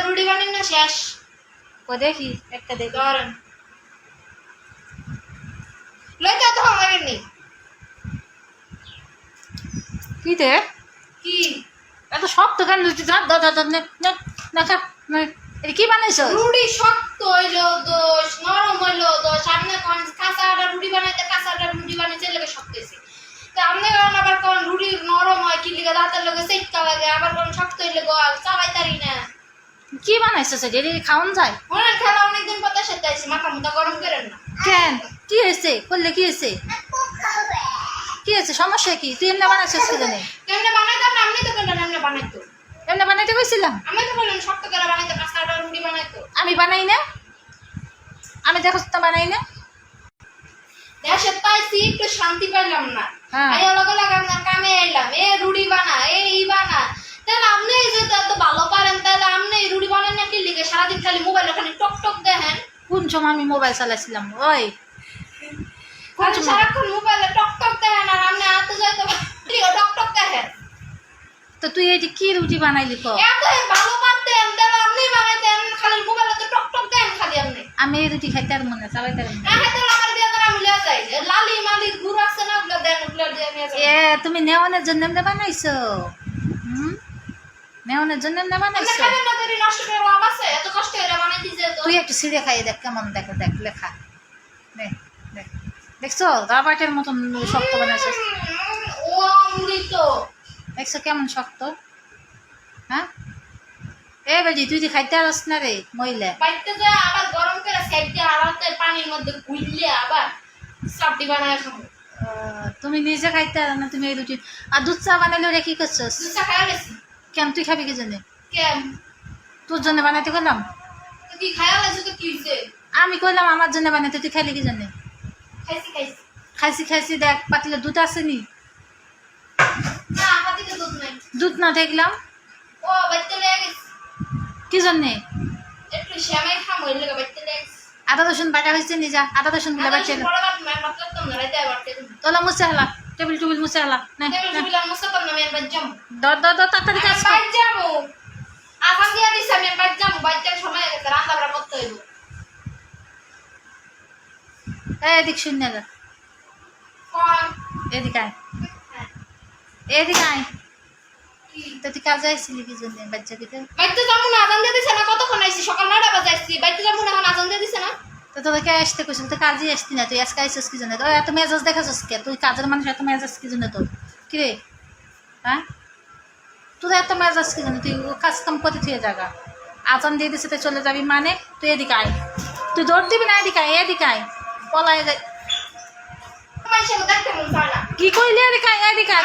রুটি বানান না শেষ ও দেখি একটা দেখি ধরেন লইতে তো লাগেনি কি দে কি এত শক্ত কেন রুটি না না খা এটা কি বানাইছ রুটি শক্ত হইলো দোষ নরম হইলো দোষ আপনি কোন কাঁচা আটা রুটি বানাইতে কাঁচা আটা রুটি বানাইতে লাগে শক্ত হইছে তো আপনি কারণ আবার কোন রুটি নরম হয় কি লিগে দাঁতের লগে সেটকা লাগে আবার কোন শক্ত হইলে গোল চালাই তারি না কি বানাইছ সেটা খাওয়ান যায় অনেক খেলা অনেকদিন পর সেটা আইছে মাথা মুথা গরম করেন না কেন কি হয়েছে করলে কি হয়েছে কি হয়েছে সমস্যা কি তুই এমনি বানাইছিস কি জানি কেমনে বানাইতাম না আপনি তো কেমনে এমনে বানাইতো এমনি বানাইতে কইছিলাম আমি তো বললাম শক্ত করে বানাইতে কাঁচা আটা রুটি বানাইতো আমি বানাই না আমি দেখো তো বানাই না দেশে পাইছি একটু শান্তি পাইলাম না হ্যাঁ। আই অলগ অলগ আপনার কামে এলাম এ রুটি বানা এই বানা তাহলে আপনি এই যে এত ভালো পারেন তাহলে আপনি এই রুটি বানান না কি লিগে সারাদিন খালি মোবাইলে খালি টক টক দেখেন কোন সময় আমি মোবাইল চালাইছিলাম ওই খালি সারাক্ষণ মোবাইলে টক টক দেখেন আর আপনি হাতে যাইতে টক টক দেখেন তো তুই এইটি কি রুটি বানাইলি কো এত ভালো পারতেন তাহলে আপনি বানাইতেন খালি মোবাইলে তো টক টক দেখেন খালি আপনি আমি এই রুটি খাইতে আর মনে চালাইতে আর মনে হ্যাঁ তাহলে আমার দিয়ে তো আমি লিয়া যাই লালি মালি গুড় আছে না ওগুলো দেন ওগুলো দিয়ে নিয়ে যাই তুমি নেওয়ানোর জন্য এমনি বানাইছো নেওয়ানোর জন্য এমনি আপনি বানাইছো খাবেন না যদি নষ্ট করে লাভ আছে এত কষ্ট করে বানাই দিছে তো তুই একটু সিঁড়ে খাইয়ে দেখ কেমন দেখো দেখ লেখা দেখ দেখ দেখছো রাবাটের মতন শক্ত বানাইছো ও অমৃত দেখছো কেমন শক্ত হ্যাঁ এ বেজি তুই যে খাইতে আসছ না রে মহিলা বাইতে যায় আবার গরম করে সাইড দিয়ে আলাদা পানির মধ্যে গুইলে আবার সাবডি বানায় খাবো তুমি নিজে খাইতে আর না তুমি এই রুটি আর দুধ চা বানাইলে ওরা কি করছস দুসা খায় গেছি কেন তুই খাবি কি জন্য কেন তোর জন্য বানাইতে করলাম তো কি খায়া লাগছে তো কি হইছে আমি কইলাম আমার জন্য বানাইতে তুই খাইলি কি জন্য খাইছি খাইছি খাইছি খাইছি দেখ পাতিলে দুধ আসেনি না হাতিতে দুধ নাই দুধ না দেখলাম ও বাইতে লেগে গেছে কি জন্যে একটু শ্যামাই খাম হইলে বাইতে লেগে গেছে আদা রসুন বাটা হয়েছে নিজা আদা রসুন গুলা বাচ্চা বড় বাট ম্যান বাট তো না রাইতে বাটতে তোলা মুছে হলা টেবিল টুবিল মুছে হলা না টেবিল টেবিল মুসা তো না ম্যান বাজ্জাম দর দর দর তাড়াতাড়ি কাজ কর বাজ্জামু আফান দিয়া দিছে ম্যান বাজ্জামু বাজ্জার সময় হয়ে গেছে রান্না বাড়া করতে হইব এদিক শূন্য যা কোন এদিক আয় এদিক আয় তো তুই কাজে আইছিলি কি জন্য বাচ্চা দিতে বাইতে যাবো না আজান দিয়ে দিছে না কতক্ষণ আইছি সকাল 9টা বাজে আইছি বাইতে যাবো না এখন আজান দিয়ে দিছে না তো তোদেরকে আসতে কইছিল তো কাজে আসতি না তুই আজকে আইসিস কি জন্য তো এত মেজাজ দেখাছিস কে তুই কাজের মানুষ এত মেজাজ কি জন্য তোর কি রে হ্যাঁ তোর এত মেজাজ কি জন্য তুই কাজ কাম করতে তুই জায়গা আজান দিয়ে দিছে তুই চলে যাবি মানে তুই এদিকে আয় তুই দৌড় দিবি না এদিকে আয় পলায় যায় মাইশা দেখতে মন চায় না কি কইলি এদিকে আয়